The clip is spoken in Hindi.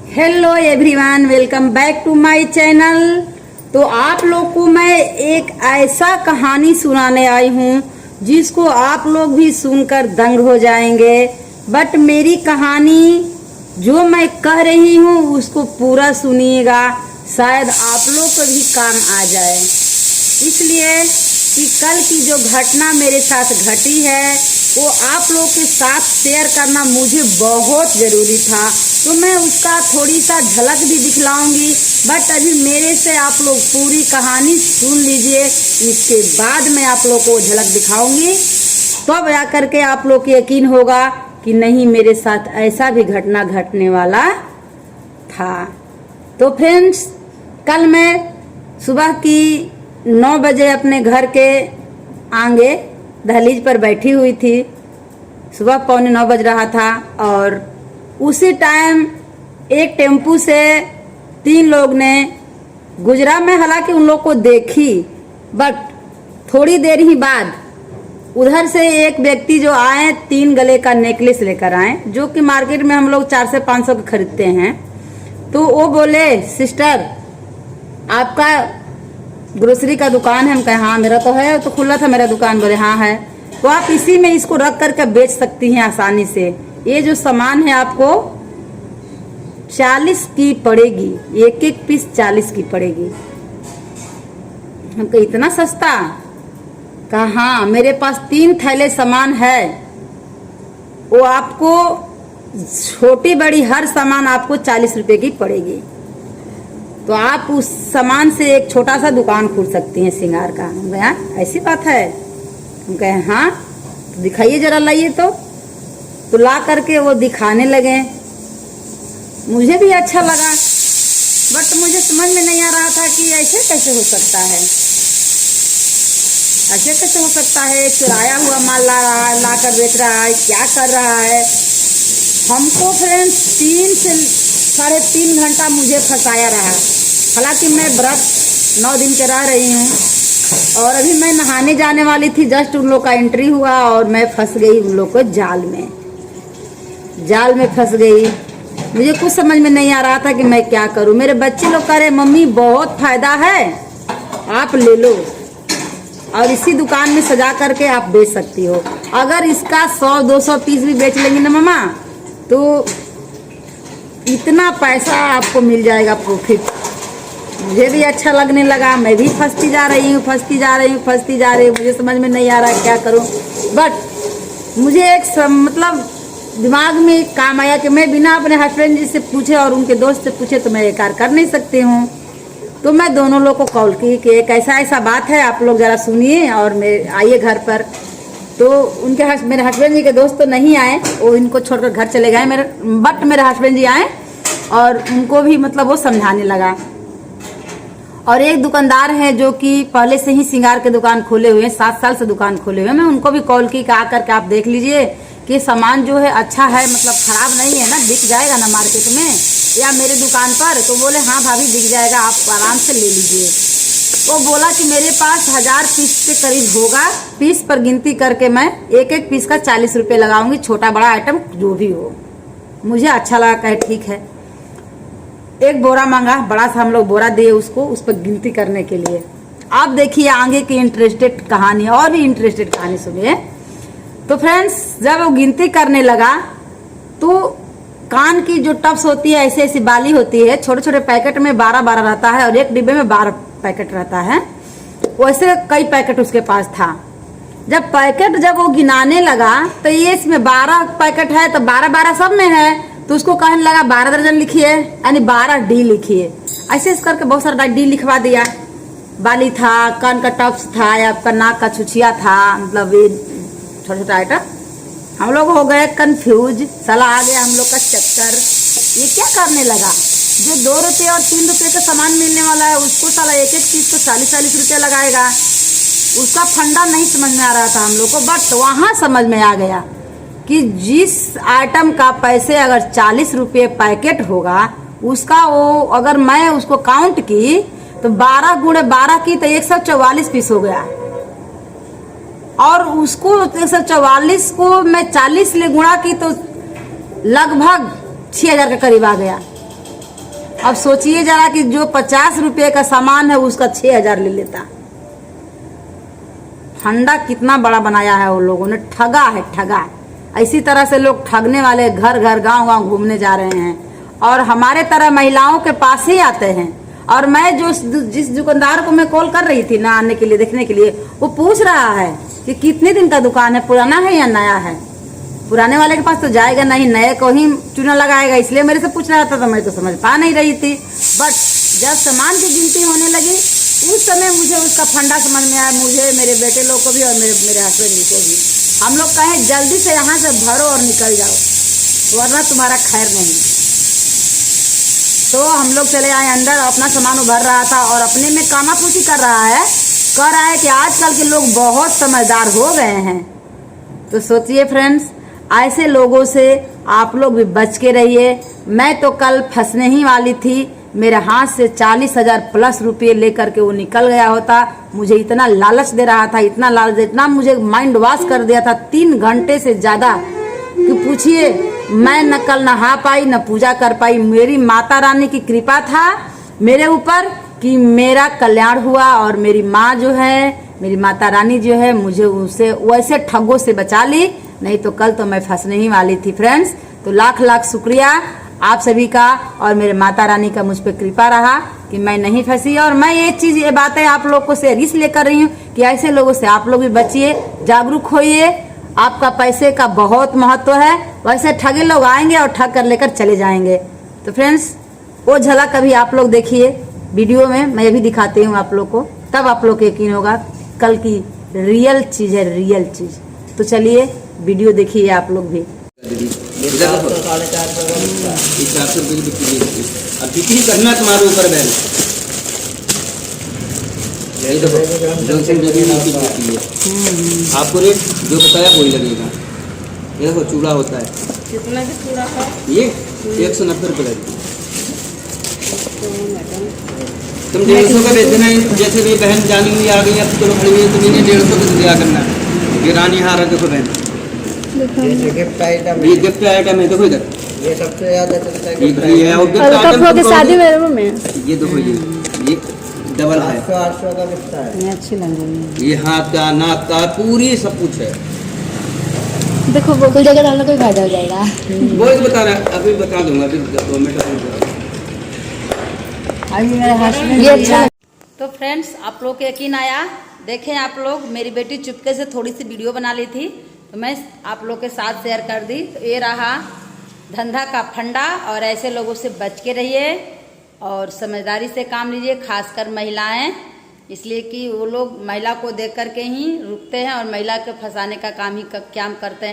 Hello everyone, welcome back to my channel. तो आप लोग को मैं एक ऐसा कहानी सुनाने आई हूँ जिसको आप लोग भी सुनकर दंग हो जाएंगे। बट मेरी कहानी जो मैं कह रही हूँ उसको पूरा सुनिएगा, शायद आप लोग को भी काम आ जाए। इसलिए कि कल की जो घटना मेरे साथ घटी है वो आप लोग के साथ शेयर करना मुझे बहुत ज़रूरी था, तो मैं उसका थोड़ी सा झलक भी दिखलाऊंगी। बट अभी मेरे से आप लोग पूरी कहानी सुन लीजिए, इसके बाद मैं आप लोग को झलक दिखाऊंगी, तब तो आकर के आप लोग को यकीन होगा कि नहीं मेरे साथ ऐसा भी घटना घटने वाला था। तो फ्रेंड्स, कल मैं सुबह की 9 बजे अपने घर के आगे दहलीज पर बैठी हुई थी। सुबह 8:45 बज रहा था और उसी टाइम एक टेम्पू से 3 लोग ने गुजरा। मैं हालांकि उन लोग को देखी, बट थोड़ी देर ही बाद उधर से एक व्यक्ति जो आए 3 गले का नेकलेस लेकर आए, जो कि मार्केट में हम लोग 400 से 500 के खरीदते हैं। तो वो बोले, सिस्टर आपका ग्रोसरी का दुकान है? हम कहे हाँ मेरा तो है, तो खुला था मेरा दुकान। बोले हाँ है, तो आप इसी में इसको रख करके बेच सकती हैं आसानी से। ये जो सामान है आपको 40 की पड़ेगी, एक एक पीस 40 की पड़ेगी। हम कहे इतना सस्ता? कहा हाँ, मेरे पास 3 थैले सामान है, वो आपको छोटी बड़ी हर सामान आपको 40 रुपए की पड़ेगी। तो आप उस सामान से एक छोटा सा दुकान खोल सकती हैं श्रृंगार का। हम कहे हाँ ऐसी बात है? हम कहे हाँ, तो दिखाइए जरा, लाइए। तो ला करके वो दिखाने लगे। मुझे भी अच्छा लगा, बट मुझे समझ में नहीं आ रहा था कि ऐसे कैसे हो सकता है, ऐसे कैसे हो सकता है। चुराया हुआ माल ला कर बेच रहा है, क्या कर रहा है। हमको फ्रेंड्स 3 से 3.5 घंटा मुझे फंसाया रहा। हालांकि मैं व्रत 9 दिन के रह रही हूँ और अभी मैं नहाने जाने वाली थी। जस्ट उन लोग का एंट्री हुआ और मैं फंस गई उन लोग को जाल में फंस गई। मुझे कुछ समझ में नहीं आ रहा था कि मैं क्या करूँ। मेरे बच्चे लोग कह रहे मम्मी बहुत फायदा है, आप ले लो और इसी दुकान में सजा करके आप बेच सकती हो। अगर इसका 100-200 पीस भी बेच लेंगी ना मम्मा, तो इतना पैसा आपको मिल जाएगा प्रॉफिट। मुझे भी अच्छा लगने लगा, मैं भी फंसती जा रही हूँ। मुझे समझ में नहीं आ रहा क्या करूँ। बट मुझे एक मतलब दिमाग में एक काम आया कि मैं बिना अपने हस्बैंड जी से पूछे और उनके दोस्त से पूछे तो मैं ये कार्य कर नहीं सकती हूँ। तो मैं दोनों लोग को कॉल की कि एक ऐसा बात है, आप लोग ज़रा सुनिए और मैं आइए घर पर। तो उनके मेरे हस्बैंड जी के दोस्त तो नहीं आए, वो इनको छोड़कर घर चले गए। बट मेरे हस्बैंड जी आए और उनको भी मतलब वो समझाने लगा। और एक दुकानदार है जो कि पहले से ही श्रृंगार के दुकान खोले हुए हैं, 7 साल से दुकान खोले हुए हैं। मैं उनको भी कॉल की आकर के आप देख लीजिए कि सामान जो है अच्छा है, मतलब खराब नहीं है ना, बिक जाएगा ना मार्केट में या मेरे दुकान पर। तो बोले हाँ भाभी बिक जाएगा, आप आराम से ले लीजिए। वो बोला कि मेरे पास 1000 पीस के करीब होगा, पीस पर गिनती करके मैं एक एक पीस का 40 रुपये लगाऊंगी, छोटा बड़ा आइटम जो भी हो। मुझे अच्छा लगा, कहे ठीक है। एक बोरा मांगा, बड़ा सा हम लोग बोरा दिए उसको, उस पर गिनती करने के लिए। आप देखिए आगे की इंटरेस्टेड कहानी, और भी इंटरेस्टेड कहानी सुनिए। तो फ्रेंड्स, जब वो गिनती करने लगा तो कान की जो टप्स होती है, ऐसी ऐसी बाली होती है, छोटे छोटे पैकेट में 12-12 रहता है और एक डिब्बे में 12 पैकेट रहता है। वैसे कई पैकेट उसके पास था। जब वो गिनाने लगा तो ये इसमें 12 पैकेट है, तो 12-12 सब में है। तो उसको कहने लगा 12 दर्जन लिखिए, यानी 12 डी लिखिए। ऐसे करके बहुत सारा डी लिखवा दिया। बाली था, कान का टप्स था, या आपका नाक का छुछिया था, मतलब ये छोटा छोटा आइटम। हम लोग हो गए कंफ्यूज, साला आ गया हम लोग का चक्कर। ये क्या करने लगा, जो 2 रुपये और 3 रुपये का सामान मिलने वाला है उसको साला एक एक चीज को 40-40 रुपये लगाएगा। उसका फंडा नहीं समझ में आ रहा था हम लोग को। बट वहाँ समझ में आ गया कि जिस आइटम का पैसे अगर 40 रुपये पैकेट होगा, उसका वो अगर मैं उसको काउंट की तो 12 × 12 की तो 144 पीस हो गया। और उसको 144 को मैं 40 ले गुणा की तो लगभग 6000 के करीब आ गया। अब सोचिए जरा कि जो 50 रुपये का सामान है उसका 6,000 ले लेता। फंडा कितना बड़ा बनाया है वो लोगों ने, ठगा है, ठगा। इसी तरह से लोग ठगने वाले घर घर गांव गांव घूमने जा रहे हैं और हमारे तरह महिलाओं के पास ही आते हैं। और मैं जिस दुकानदार को मैं कॉल कर रही थी ना आने के लिए, देखने के लिए, वो पूछ रहा है कि कितने दिन का दुकान है, पुराना है या नया है। पुराने वाले के पास तो जाएगा नहीं, नए को ही चूना लगाएगा, इसलिए मेरे से पूछ रहा था। तो मैं तो समझ पा नहीं रही थी। बट जब सामान की गिनती होने लगी उस समय मुझे उसका फंडा समझ में आया, मुझे, मेरे बेटे लोग को भी और मेरे हस्बैंड जी को भी। हम लोग कहें जल्दी से यहाँ से भरो और निकल जाओ, वरना तुम्हारा खैर नहीं। तो हम लोग चले आए अंदर, अपना सामान भर रहा था और अपने में कामापूची कर रहा है कि आजकल के लोग बहुत समझदार हो गए हैं। तो सोचिए फ्रेंड्स, ऐसे लोगों से आप लोग भी बच के रहिए। मैं तो कल फंसने ही वाली थी, मेरे हाथ से 40,000 प्लस रुपये लेकर के वो निकल गया होता। मुझे इतना लालच दे रहा था, इतना लालच, इतना मुझे माइंड वॉश कर दिया था 3 घंटे से ज़्यादा कि पूछिए। मैं न कल नहा पाई न पूजा कर पाई। मेरी माता रानी की कृपा था मेरे ऊपर कि मेरा कल्याण हुआ और मेरी माँ जो है, मेरी माता रानी जो है, मुझे उसे वैसे ठगों से बचा ली, नहीं तो कल तो मैं फंसने ही वाली थी फ्रेंड्स। तो लाख लाख शुक्रिया आप सभी का और मेरे माता रानी का मुझ पर कृपा रहा कि मैं नहीं फंसी। और मैं ये बातें आप लोग को शेयर इसलिए कर रही हूँ कि ऐसे लोगों से आप लोग भी बचिए, जागरूक होइए। आपका पैसे का बहुत महत्व है। वैसे ठगे लोग आएंगे और ठग कर लेकर चले जाएंगे। तो फ्रेंड्स, वो झलक कभी आप लोग देखिए वीडियो में, मैं भी दिखाती हूँ आप लोग को, तब आप लोग को यकीन होगा कल की रियल चीज़ है, रियल चीज़। तो चलिए वीडियो देखिए आप लोग भी। 450 रुपये की बिक्री। अब बिक्री करना तुम्हारे ऊपर बैल। आपको रेट जो बताया वही लगेगा। ये देखो चूड़ा होता है, कितना की चूड़ा है ये 190 रुपये लगेगी। तुम 150 का बेच देना। जैसे भी बहन जानी हुई आ गई, अब तो खड़ी हुई, तुम इन्हें 150 का दिया करना। ये रानी हार है, देखो बहन, ये गिफ्ट आइटम है। देखो इधर, ये सबसे ज्यादा चलता है। ये और गिफ्ट आइटम की शादी में ये देखो, ये डबल है, 800 का बिकता है। अच्छी लग रही है। ये हाथ का, नाक का, पूरी सब कुछ है। देखो वो कोई जगह डालना कोई फायदा हो जाएगा। वो बता रहा, अभी बता दूंगा, अभी 2 मिनट। अभी मेरे हस्बैंड ये अच्छा। तो फ्रेंड्स, आप लोग को यकीन आया, देखें आप लोग, मेरी बेटी चुपके से थोड़ी सी वीडियो बना ली थी तो मैं आप लोग के साथ शेयर कर दी। तो ये रहा धंधा का फंडा और ऐसे लोगों से बच के रहिए और समझदारी से काम लीजिए, खासकर महिलाएं, इसलिए कि वो लोग महिला को देख करके ही रुकते हैं और महिला के फंसाने का काम ही काम करते हैं।